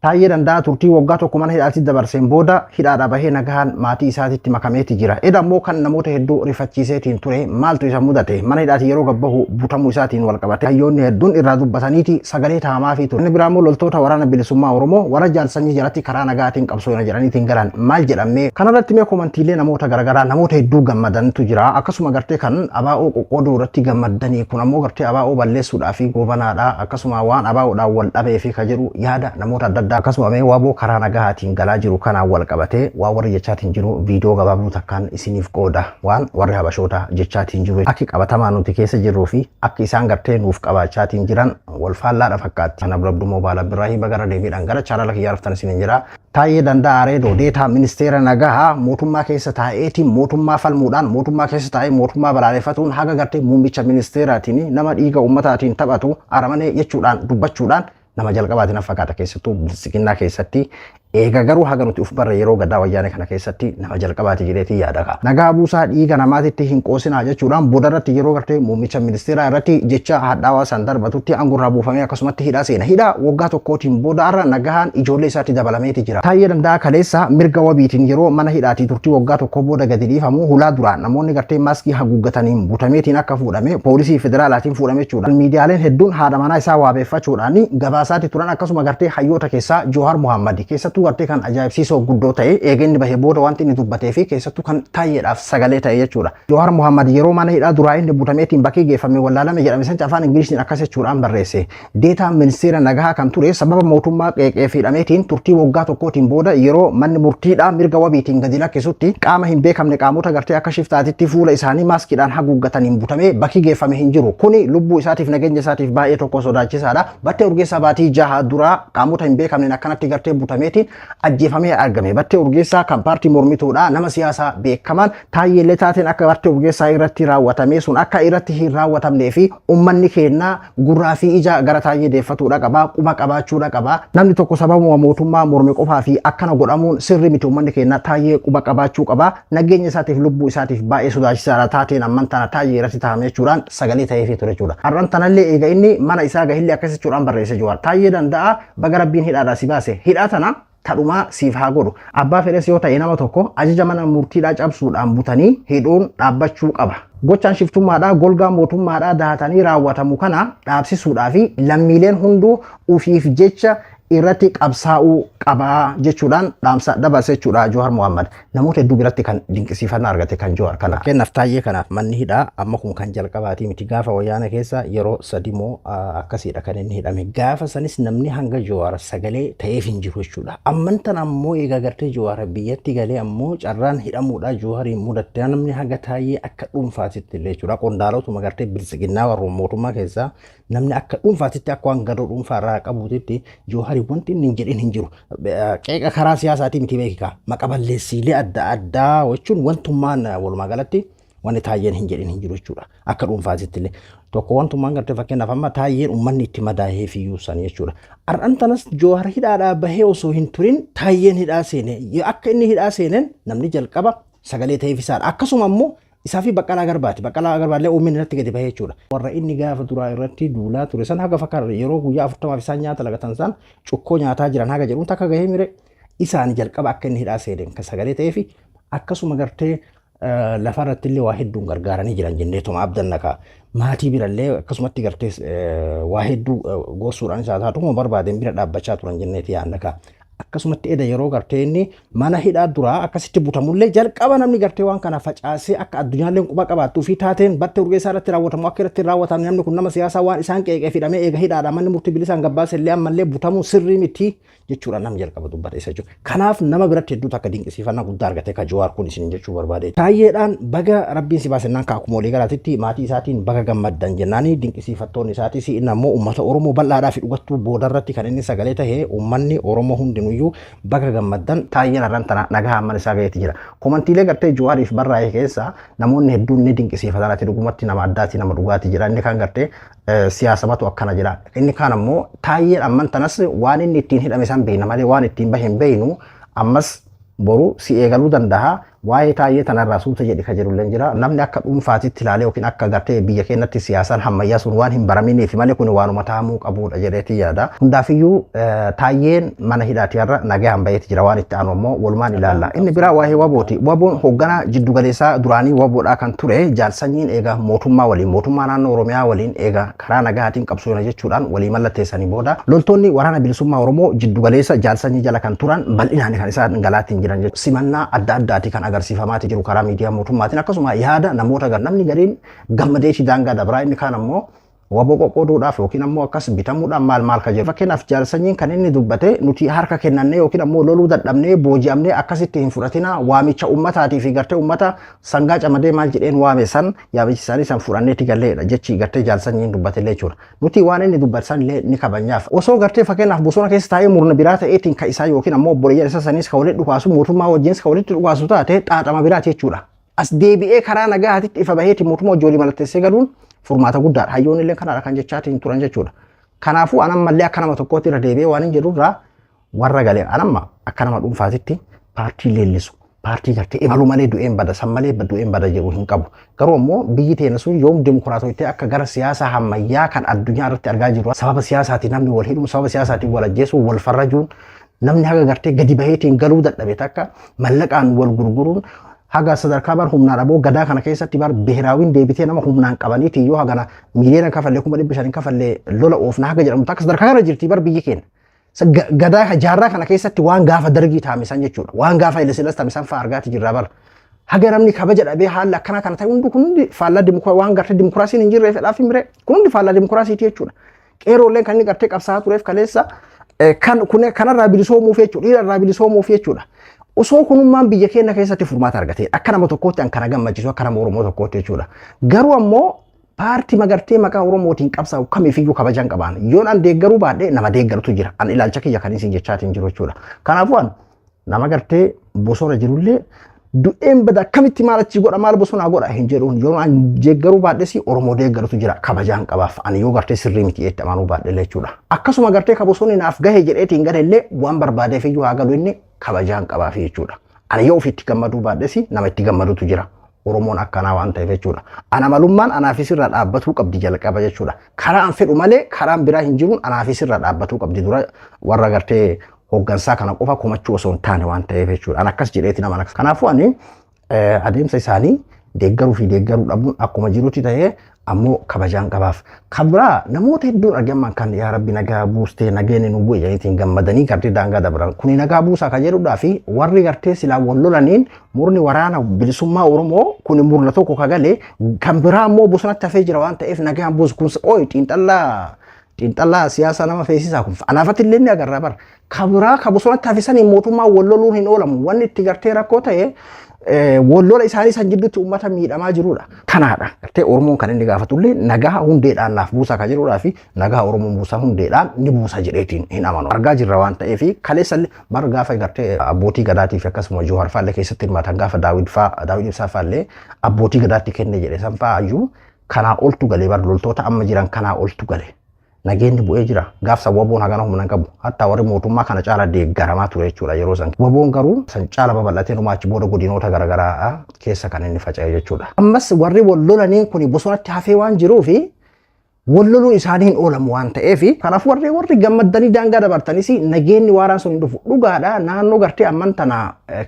Taayee danda'a turtii waggaa tokko mana hidhaatti dabarseen booda hidhaadhaa bahee nagahaan maatii isaatiitti makameeti jira. Eda immoo kan namoota hedduu rifachiiseetiin ture maaltu isa mudate mana hidhaatti yeroo gabbahu butamuu isaatiin wal qabate hayyoonni hedduun irraa dubbataniiti sagalee taa'amaa fi ture. Inni biraa immoo loltoota waraana bilisummaa Oromoo warra jaarsanyii jalatti karaa nagaatiin qabsoo jedhaniitiin galan maal jedhamee kanarratti mee komantiilee namoota garaagaraa namoota hedduu gammadantu jira. Akkasuma gartee kan abaa'oo qoqqooduu irratti gammadanii kun ammoo gartee abaa'oo balleessuudhaa fi goobanaadhaa akkasuma waan abaa'oodhaan wal dhabee fi ka jedhu yaada namoota adda addaa akkasuma mee waaboo karaa nagaatiin galaa jiru kanaan wal qabatee waa warri jechaatiin jiru viidiyoo gabaabduu takkaan isiniif qooda waan warri habashoota jechaatiin jiru akka qabatamaa nuti keessa jirruu fi akka isaan gartee nuuf qabaachaatiin jiran wal faallaadha fakkaatti. Kana birabdu moobaala biraahi bagara deebiidhaan gara chaanala kiyyaa raftan isiniin jira. Taayee danda'a reedoo deetaa ministeera nagahaa mootummaa keessa taa'eetiin mootummaa falmuudhaan mootummaa keessa taa'ee mootummaa balaaleffatuun haga gartee muummicha ministeeraatiin nama dhiiga ummataatiin taphatu aramane jechuudhaan dubbachuudhaan nama jalqabaatiin fakkaata keessattuu bilisiginnaa keessatti eega garuu haga nuti uf barre yeroo gaddaa wayyaanee kana keessatti nama jalqabaati jedheetii yaada. Nagaa buusaa dhiiga namaatitti hin qoosinaa jechuudhaan boodarratti yeroo gartee muummicha ministeeraa irratti jecha hadhaawaa san darbatutti angurraa buufamee akkasumatti hidhaa seena. Hidhaa waggaa tokkootiin boodarra nagahaan ijoollee isaatti dabalameeti jira. Taayee danda'a kaleessa mirga wabiitiin yeroo mana hidhaatii turtii waggaa tokko booda gadi dhiifamu hulaa duraan namoonni gartee maaskii haguuggataniin butameetiin akka fuudhame poolisii federaalaatiin fuudhame jechuudha. Miidiyaaleen hedduun haadha manaa isaa waabeeffachuudhaan gabaasaatti turan akkasuma gartee hayyoota keessaa Johaar Muhammad keessattuu gartee kan ajaa'ibsiisoo guddoo ta'e eegenni bahee booda wanti inni dubbatee fi keessattuu kan Taayeedhaaf sagalee ta'e jechuudha. Johaar Muhammad yeroo mana hidhaa duraa inni butameetiin bakkee geeffame wallaalame jedhame san afaan Ingiliziin akkas jechuudhaan barreesse. Deetaan ministeera nagahaa kan ture sababa mootummaa qeeqeefiidhameetiin turtii waggaa tokkootiin booda yeroo manni murtiidhaa mirga wabiitiin gadi lakkisutti qaama hin beekamne qaamota gartee akka shiftaatitti fuula isaanii maaskiidhaan haguuggataniin butamee bakkee geeffame hin jiru. Kuni lubbuu isaatiif nageenya isaatiif baay'ee tokko sodaachisaadha. Battee urgeessaa baatii jaha duraa qaamota hin beekamneen akkanatti gartee butameetiin ajjeefamee argame. Battee urgeessaa kan paartii mormituudha nama siyaasaa beekamaan Taayyee taateen akka battee urgeessaa irratti raawwatame sun akka irratti hin raawwatamnee fi ummanni keenya gurraa fi ija gara Taayyee deeffatuudha qaba quba qabaachuudha qaba. Namni tokko sababuma mootummaa morme qofaa fi akkana godhamuun sirri miti ummanni keenya Taayyee quba qabaachuu qaba. Nageenya isaatiif lubbuu isaatiif baay'ee sodaachisaadha. Taateen amman tana Taayyee irratti taa'ame jechuudhaan sagalee ta'ee ture jechuudha. Har'an tanallee eega inni mana isaa gahillee akkas jechuudhaan barreesse jiru. Taayyee danda'a baga rabbiin hidhaadhaa si baase. Hidhaa tana tadhumaa siif haa godhu. Abbaa fedhes yoo ta'e nama tokko ajaja mana murtiidhaa cabsuudhaan butanii hidhuun dhaabbachuu qaba. Gochaan shiftummaadhaa golgaa mootummaadhaa dahatanii raawwatamu kana dhaabsisuudhaa fi lammiileen hunduu ufiif jecha irratti qabsaa'uu qabaa jechuudhaan dhaamsa dabarse jechuudha Johaar Muhammad. Namoota hedduu biratti kan dinqisiifannaa argate kan Johaar kana. Kennaaf Taayyee kanaaf manni hidhaa amma kun kan jalqabaatii miti gaafa wayyaana keessa yeroo sadimoo akkasiidha kan inni hidhame. Gaafa sanis namni hanga Johaar sagalee ta'eef hin jiru jechuudha. Amman tan ammoo eega gartee Johaar biyyatti galee ammoo carraan hidhamuudha Johaariin mudatte namni hanga Taayyee akka dhuunfaatitti illee jechuudha. Qondaalotuma gartee bilisiginnaa warra mootummaa keessaa namni akka dhuunfaatitti akka waan gadoo dhuunfaarraa qabuutitti Johaar wanti inni hin jedhin hin jiru. Qeeqa karaa siyaasaatii miti beekika maqaballeessiilee adda addaa jechuun wantummaan walumaa galatti wanti Taayyeen hin jedhin hin jiru jechuudha. Akka dhuunfaatitti illee tokko wantummaan gartee fakkeenyaaf amma Taayyeen uummanni itti madaahee fi yuusan jechuudha. Har'an tanas Johaar hidhaadhaa bahee osoo hin turin Taayyeen hidhaa seene akka inni hidhaa seeneen namni jalqaba sagalee ta'eefisaadha. Akkasuma immoo isaa fi Baqqalaa Garbaati. Baqqalaa Garbaallee uummanni irratti gadi bahee jechuudha. Warra inni gaafa duraa irratti duulaa ture san haga fakkaata yeroo guyyaa 40 isaan nyaata lagatan san cukkoo nyaataa jiran haga jedhuun takka gahee mire isaan jalqaba akka inni hidhaa seeneen kan sagalee ta'ee fi akkasuma gartee lafarratti illee waa hedduun gargaaranii jiran jenneetuma abdannaka maatii birallee akkasumatti gartee waa hedduu gorsuudhaan isaa taatuma barbaadeen bira dhaabbachaa turan jenneeti yaannaka. Akkasumatti eda yeroo gartee inni mana hidhaa duraa akkasitti butamullee jalqaba namni gartee waan kana facaasee akka addunyaalleen quba qabaattuu fi taateen battee urgeessaa irratti raawwatamu akka irratti raawwatamu namni kun nama siyaasaa waan isaan qeeqeefidhamee eega hidhaadhaa manni murtii bilisaan gabbaasellee ammallee butamuu sirrii miti jechuudha nam jalqaba dubbate isa jechuudha. Kanaaf nama biratti hedduu takka dinqisiifannaa guddaa argate ka Johaar kun isin jechuu barbaade. Taayyeedhaan baga rabbiin si baasennaan kaakuma olii galaatitti maatii isaatiin baga gammaddan jennaanii dinqisiifattoonni isaatis inni ammoo uummata Oromoo bal'aadhaa fi dhugattuu boodarratti kan inni sagalee tahee uummanni Oromoo hundinuyyuu baga gammaddan Taayyeen har'an tana nagaa hamman isaa gaheetti jira. Komantiilee gartee Johaariif barraa'ee keessa namoonni hedduun ni dinqisiifatan ati dhugumatti nama addaati nama dhugaati jira. Inni kan gartee siyaasamatu akkana jira. Inni kaan ammoo Taayyeen amman tanas waan inni ittiin hidhame san beekna malee waan ittiin bahe hin beeknu ammas boru si eegaluu danda'a waa'ee taayee tanarraa suuta jedhi ka jedhullee jira namni akka dhuunfaatitti ilaalee yookiin akka gartee biyya keenyatti siyaasaan hammayyaa sun waan hin baraminiif malee kun waanuma taa'amuu qabudha jedheeti yaada. Hundaafiyyuu taayeen mana hidhaatii irra nagaan baheeti jira waan itti aanu ammoo walumaan ilaalla. Inni biraa waa'ee wabooti. Waboon hoogganaa jiddugaleessaa duraanii waboodhaa kan ture jaalsanyiin eega mootummaa waliin mootummaa naannoo Oromiyaa waliin eega karaa nagaatiin qabsoona jechuudhaan walii mallatteessanii booda loltoonni waraana bilisummaa Oromoo jiddugaleessa jaalsanyii jala kan turan bal'inaan kan isaan galaatiin jiran jechuudha. Simannaa adda addaati kan agarsiifamaati jiru karaa miidiyaa mootummaatiin akkasuma yaada namoota namni gariin gammadeetii daangaa dabraa inni kaan ammoo waboo qoqqooduudhaaf yookiin ammoo akkas bitamuudhaan maal ka jedhu fakkeenyaaf jaalsanyiin kan inni dubbate nuti harka kennannee yookiin ammoo loluu dadhabnee booji'amnee akkasitti hin fudhatina waamicha ummataatii fi gartee ummata sangaa camadee maal jedheen waame san yaabichi isaanii san fudhanneeti galleedha jechi gartee jaalsanyiin dubbate illee jechuudha. Nuti waan inni dubbate san illee ni kabanyaaf osoo gartee fakkeenyaaf bosona keessa taa'ee murna biraa ta'eetiin ka isaa yookiin ammoo obboleeyyan isa sanis ka walitti dhukaasu mootummaa wajjinis ka walitti dhukaasu taate xaaxama biraati jechuudha. As deebi'ee karaa nagaatitti ifa baheeti mootummaa wajjin mallatteessee galuun furmaata guddaadha. Hayyoon illee kanaadha kan jechaatiin turan jechuudha. Kanaafuu anammallee akka nama tokkootti irra deebi'ee waan hin jedhurraa warra galee anamma akka nama dhuunfaatitti paartii leellisu paartii gartee imalu malee du'een bada san malee du'een bada jedhu hin qabu. Garuu ammoo biyyi teenya sun yoom dimokiraatawaa akka gara siyaasa hammayyaa kan addunyaa irratti argaa jirru sababa siyaasaatiin namni wal hidhuun sababa siyaasaatiin wal ajjeesuun wal farrajuun namni haga gartee gadi baheetiin galuu dadhabe takka mallaqaan wal gurguruun haga sadarkaa bar humnaan aboo gadaa kana keessatti bar biheraawiin deebitee nama humnaan qabaniiti yoo hagana miliyoona kafallee 500,000 kafallee lola oofna haga jedhamu takka sadarkaa kana jirti bar biyyi keenya. Gadaa jaarraa kana keessatti waan gaafa dargii taamisan jechuudha. Waan gaafa ilisilas taamisan fa'aa argaati jirra bar. Haga namni kabaja dhabee haala akkana kana ta'e hundi kun hundi faallaa waan gartee dimokiraasiin hin jirree fedhaaf hin miree kun hundi faallaa dimokiraasiiti jechuudha. Qeerroolleen kan inni gartee qabsaa tureef kaleessa kanarraa bilisoomuuf jechuudha. Dhiirarraa bilisoomuuf jechuudha. Osoo kunummaan biyya keenya keessatti furmaata argatee akka nama tokkootti an kana gammachiisu akka nama Oromoo tokkootti jechuudha. Garuu ammoo paartii magartee maqaa Oromootiin qabsaa'u kamiifiyyuu kabajaan qabaan yoon an deeggaruu baadhee nama deeggarutu jira. An ilaalcha kiyya kan isin jechaatiin jiru jechuudha. Kanaafuu an nama gartee bosona jirullee du'een bada akkamitti maal achi godha maal bosonaa godha hin jedhuun yoon an deeggaruu baadheesi Oromoo deeggarutu jira kabajaan qabaaf ani yoo gartee sirrii miti jettee amanuu baadhee jechuudha. Akkasuma gartee ka bosonni naaf gahee jedheetiin gadallee waan barbaadeef iyyuu haa galu inni kabajaan qabaaf jechuudha. Ani yoo ofitti gammaduu baadheesi nama itti gammadutu jira. Oromoon akkanaa waan ta'eef jechuudha. Ana malummaan anaafis irra dhaabbatuu qabdi jalqaba jechuudha. Karaan fedhu malee karaan biraa hin jiruun anaafis irra dhaabbatuu qabdi dura warra gartee hooggansaa kana qofa komachuu osoo hin taane waan ta'eef jechuudha. An akkas jedheeti nama akkas. Kanaafuu ani adeemsa isaanii deeggaruu fi deeggaruu dhabuun akkuma jirutti ta'ee ammoo kabajaan qabaaf. Kabraa namoota hedduun argaman kan yaa Rabbi nagaa buustee nageenya nu bu'e jedhaniitiin gammadanii gartee daangaa dabran. Kuni nagaa buusaa kan jedhudhaa fi warri gartee silaa wal lolaniin murni waraana bilisummaa Oromoo kuni murna tokko kagalee kan biraa ammoo bosonatti hafee jira waan ta'eef nagaan buusu kun ooyi xiinxallaa siyaasa nama feesisaa kun anaafatti illee ni agarra bar. Kabraa ka bosonatti hafisanii mootummaa wal loluun hin oolamu wanni itti gartee rakkoo ta'e wallola isaanii san jidduutti uummata miidhamaa jirudha. Kanaadha. Gartee Oromoon kan inni gaafatullee nagaa hundeedhaan naaf buusaa kan jedhudhaa fi nagaa Oromoon buusaa hundeedhaan ni buusa jedheetiin hin amanu. Argaa jirra waan ta'eef kaleessallee bar gaafa gartee abbootii gadaatii fi akkasuma Johaar fa'aallee keessatti hirmaatan gaafa Daawid Ibsaa fa'aallee abbootii gadaatti kenne jedhe san fa'aayyuu kanaa oltu galee bar loltoota amma jiran kanaa oltu galee. Nageenyi bu'ee jira. Gaafsa waboon hagana humna qabu. Hatta warri mootummaa kana caala deeggaramaa ture jechuudha yeroo san. Waboon garuu san caala babal'atee numaachi booda godinoota garaagaraa keessa kan inni faca'e jechuudha. Ammas warri wal lolaniin kun bosonatti hafee waan jiruufi wal loluun isaanii hin oolamu waan ta'eef kanaaf warri gammadanii daangaa dabartanis nageenyi waaraan sun hin dhufu dhugaadha naannoo gartee amman tana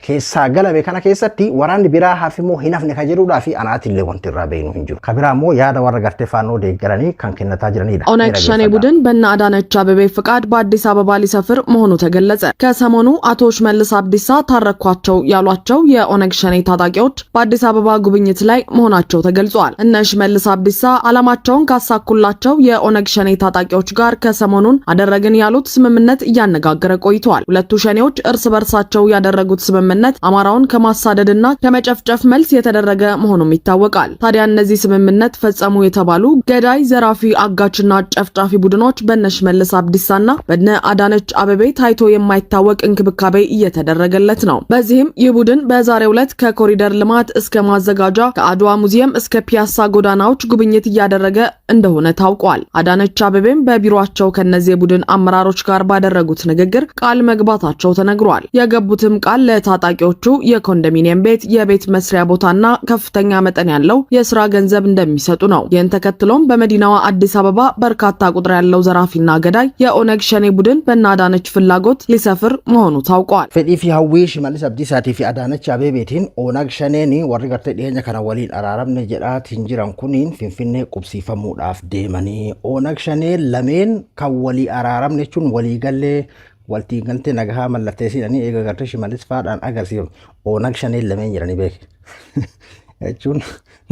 keessaa galame kana keessatti waraanni biraa hafimoo hin hafne ka jedhuudhaa fi anaatillee wanti irraa beeknu hin jiru. Kabiraa immoo yaada warra gartee faannoo deeggaranii kan kennataa jiranidha. ኦነግ ሸኔ ቡድን በእነ አዳነች አቤቤ ፍቃድ በአዲስ አበባ ሊሰፍር መሆኑ ተገለጸ። ከሰሞኑ አቶ ሽመልስ አብዲሳ ታረኳቸው ያሏቸው የኦነግ ሸኔ ታጣቂዎች በአዲስ አበባ ጉብኝት ላይ መሆናቸው ተገልጿል። እነ ሽመልስ አብዲሳ ዓላማቸውን ካሳኩላቸው የኦነግ ሸኔ ታጣቂዎች ጋር ከሰሞኑን አደረግን ያሉት ስምምነት እያነጋገረ ቆይቷል። ሁለቱ ሸኔዎች እርስ በርሳቸው ያደረጉት ስምምነት አማራውን ከማሳደድና ከመጨፍጨፍ መልስ የተደረገ መሆኑም ይታወቃል። ታዲያ እነዚህ ስምምነት ፈጸሙ የተባሉ ገዳይ ዘራፊ አጋችና ጨፍጫፊ ቡድኖች በእነ ሽመልስ አብዲሳና በእነ አዳነች አቤቤ ታይቶ የማይታወቅ እንክብካቤ እየተደረገለት ነው። በዚህም ይህ ቡድን በዛሬው ዕለት ከኮሪደር ልማት እስከ ማዘጋጃ ከአድዋ ሙዚየም እስከ ፒያሳ ጎዳናዎች ጉብኝት እያደረገ እንደሆነ ታውቋል። አዳነች አቤቤም በቢሮአቸው ከነዚህ የቡድን አመራሮች ጋር ባደረጉት ንግግር ቃል መግባታቸው ተነግሯል። የገቡትም ቃል ለታጣቂዎቹ የኮንዶሚኒየም ቤት፣ የቤት መስሪያ ቦታና ከፍተኛ መጠን ያለው የስራ ገንዘብ እንደሚሰጡ ነው። ይህን ተከትሎም በመዲናዋ አዲስ አበባ በርካታ ቁጥር ያለው ዘራፊና ገዳይ የኦነግ ሸኔ ቡድን በእነ አዳነች ፍላጎት ሊሰፍር መሆኑ ታውቋል። ፌዲፊ ሀዊ ሽመልስ አብዲሳቲ ፊ አዳነች አቤቤቲን ኦነግ ሸኔኒ ወሪ ገርቴ ዲሄኛ ከነ ወሊን አራረምነ ጀዳት ሂንጅራን ኩኒን ፊንፊኔ ቁብሲፈሙዳፍ ዴመኒ ኦነግ ሸኔ ለሜን ከወሊ አራረምነ ቹን ወሊ ገሌ ወልቲ ገልቴ ነጋሃ መለቴሲኒ ኤጋ ገርቴ ሽመልስ ፋዳን አገርሲ ኦነግ ሸኔ ለሜን ጀራኒ ቤክ ቹን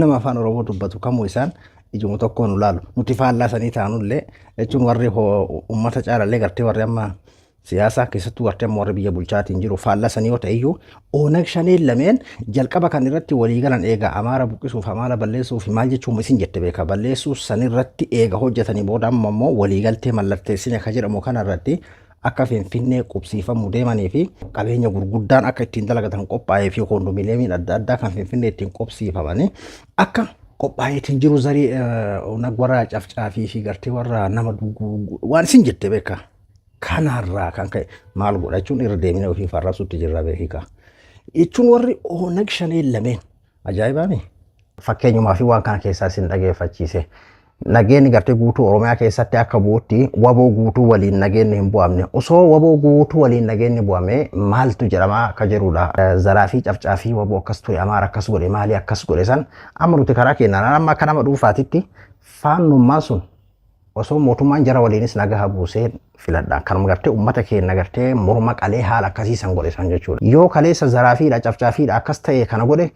ነማ አፋን ኦሮሞ ዱበቱ ከሙ ኢሳን ijumu tokkoon ulaalu nuti faallaa sanii taanullee jechuun warri uummata caalallee gartee warri amma siyaasaa keessattuu gartee amma warri biyya bulchaatiin jiru faallaa sanii yoo ta'e iyyuu Oonag Shaneen lameen jalqaba kan irratti walii galan eega Amaara buqqisuuf Amaara balleessuuf maal jechuun isin jette beeka balleessuuf sanirratti eega hojjetanii booda amma immoo walii galtee mallatteessine akka jedhamu kanarratti akka Finfinnee qubsiifamuu deemanii fi qabeenya gurguddaan akka ittiin dalagatan qophaa'ee fi koondomineemiin adda addaa kan Finfinnee ittiin qubsiifamanii akka qophaa'eetiin jiru zarii Oonag warra cafcaafii fi gartee warra nama waan isin jette beeka kanarraa kan ka'e maal godha jechuun irra deemina ofii farrasuutti jirra beeka jechuun warri Oonag Shaneen lameen ajaa'ibaami. Fakkeenyumaa fi waan kana keessaa isin dhageeffachiise nageenyi gartee guutuu Oromiyaa keessatti akka bu'utti waboo guutuu waliin nageenyi hin bu'amne osoo waboo guutuu waliin nageenyi bu'ame maaltu jedhama akka jedhudha. Zaraa fi cafcaafii waboo akkas ture Amaara akkas godhe maalii akkas godhe san amma nuti karaa keenyaan amma akka nama dhuunfaatitti faannummaan sun osoo mootummaan jara waliinis nagaha buusee filadha kanuma gartee uummata keenya gartee morma qalee haala akkasiisan godhe san jechuudha. Yoo kaleessa zaraa fi cafcaafii akkas ta'e kana godhe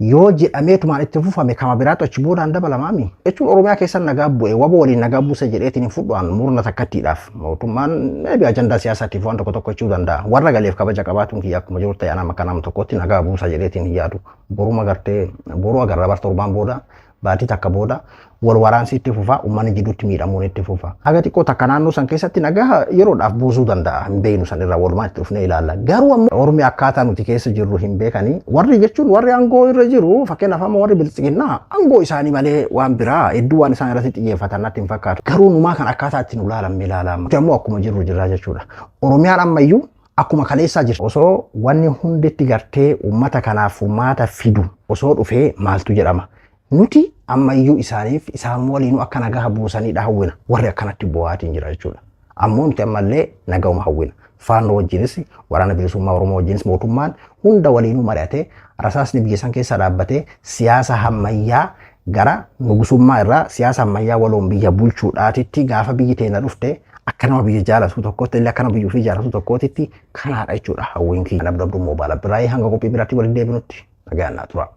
yoo jedhameetumaan itti fufame kama biraatu achi boodaan dabalamaami jechuun Oromiyaa keessa nagaa bu'e waboo waliin nagaa buuse jedheetiin fudhaan murna takkattiidhaaf mootummaan meebi ajandaa siyaasaatiif waan tokko jechuu danda'a warra galeef kabaja qabaatuun kiyya akkuma jiru ta'e anama kanam tokkotti nagaa buusa jedheetiin yaadu boruma gartee boruu agarra bar torbaan booda baatii takka booda wal waraansi itti fufa uummanni jidduutti miidhamuun itti fufa haga xiqqoo takka naannoo san keessatti nagaa yeroodhaaf buusuu danda'a hin beeknu san irraa walumaan itti dhufnee ilaalla garuu amma Oromiyaa akkaataa nuti keessa jirru hin beekanii warri jechuun warri aangoo irra jiru fakkeenyaaf amma warri biltsiginnaa aangoo isaanii malee waan biraa hedduu waan isaan irratti xiyyeeffatan natti hin fakkaatu garuu numaa kan akkaataa ittiin ulaalamne ilaalama ammoo akkuma jirru jirra jechuudha. Oromiyaan ammayyuu akkuma kaleessaa jirti osoo wanni hunditti gartee uummata kanaaf uummata fidu osoo dhufee maaltu jedhama nuti ammayyuu isaaniif isaan waliin akka nagaha buusanidha hawwina warri akkanatti bu'aatiin jira jechuudha. Ammoo nuti ammallee nagahuma hawwina faannoo wajjinis waraana bilisummaa Oromoo wajjinis mootummaan hunda waliinuu mari'atee rasaasni biyya san keessa dhaabbatee siyaasa ammayyaa gara nugusummaa irraa siyaasa ammayyaa waloon biyya bulchuudhaatitti gaafa biyyi teenya dhufte akka nama biyya jaalatu tokkotti illee akka nama biyyuu fi jaalatu tokkootitti kanaadha jechuudha hawwiin kiyya. Abdabdummoo baala biraayii hanga qophii biraatti waliin deebinutti nagaan naa tura.